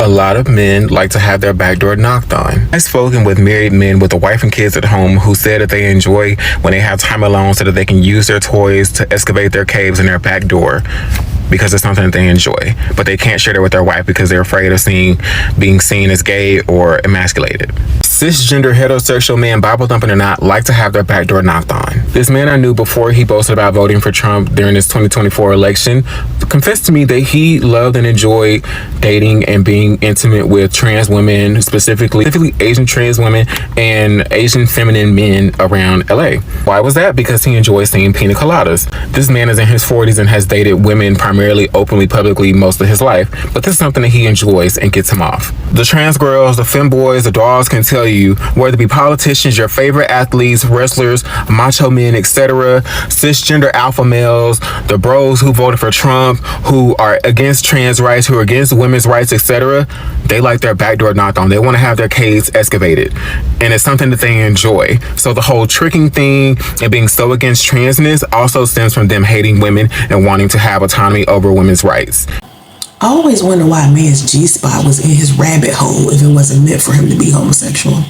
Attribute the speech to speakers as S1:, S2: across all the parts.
S1: lot of men like to have their back door knocked on. I've spoken with married men with a wife and kids at home who said that they enjoy when they have time alone so that they can use their toys to excavate their caves in their back door, because it's something that they enjoy, but they can't share it with their wife because they're afraid of being seen as gay or emasculated. Cisgender heterosexual men, Bible thumping or not, like to have their back door knocked on. This man I knew before he boasted about voting for Trump during his 2024 election confessed to me that he loved and enjoyed dating and being intimate with trans women, specifically Asian trans women and Asian feminine men around LA. Why was that? Because he enjoys seeing pina coladas. This man is in his 40s and has dated women primarily openly, publicly most of his life, but this is something that he enjoys and gets him off. The trans girls, the femboys, the dogs can tell you, whether it be politicians, your favorite athletes, wrestlers, macho men, etc., cisgender alpha males, the bros who voted for Trump, who are against trans rights, who are against women's rights, etc., they like their back door knocked on. They want to have their caves excavated, and it's something that they enjoy. So the whole tricking thing and being so against transness also stems from them hating women and wanting to have autonomy over women's rights.
S2: I always wonder why a man's G-spot was in his rabbit hole if it wasn't meant for him to be homosexual.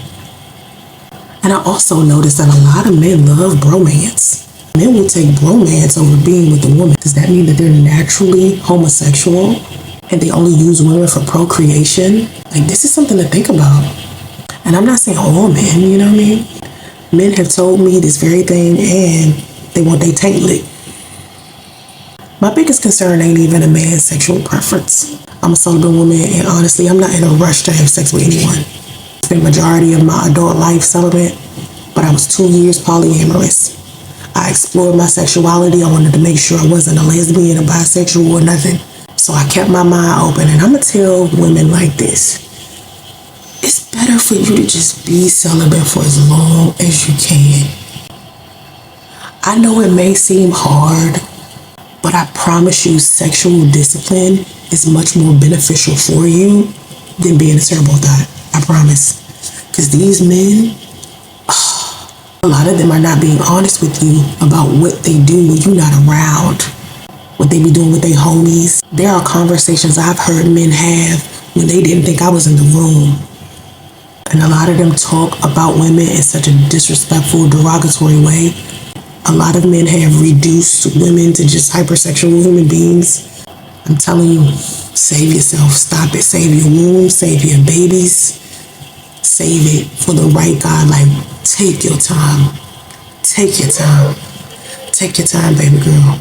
S2: And I also noticed that a lot of men love bromance. Men will take bromance over being with a woman. Does that mean that they're naturally homosexual and they only use women for procreation? Like, this is something to think about. And I'm not saying all men, you know what I mean? Men have told me this very thing and they want their taint licked. My biggest concern ain't even a man's sexual preference. I'm a celibate woman, and honestly, I'm not in a rush to have sex with anyone. I spent the majority of my adult life celibate, but I was 2 years polyamorous. I explored my sexuality. I wanted to make sure I wasn't a lesbian, a bisexual, or nothing. So I kept my mind open, and I'm gonna tell women like this. It's better for you to just be celibate for as long as you can. I know it may seem hard, but I promise you, sexual discipline is much more beneficial for you than being a terrible thought. I promise. Because these men, a lot of them are not being honest with you about what they do when you're not around, what they be doing with their homies. There are conversations I've heard men have when they didn't think I was in the room. And a lot of them talk about women in such a disrespectful, derogatory way. A lot of men have reduced women to just hypersexual human beings. I'm telling you, save yourself. Stop it. Save your womb. Save your babies. Save it for the right God. Like, take your time. Take your time. Take your time, baby girl.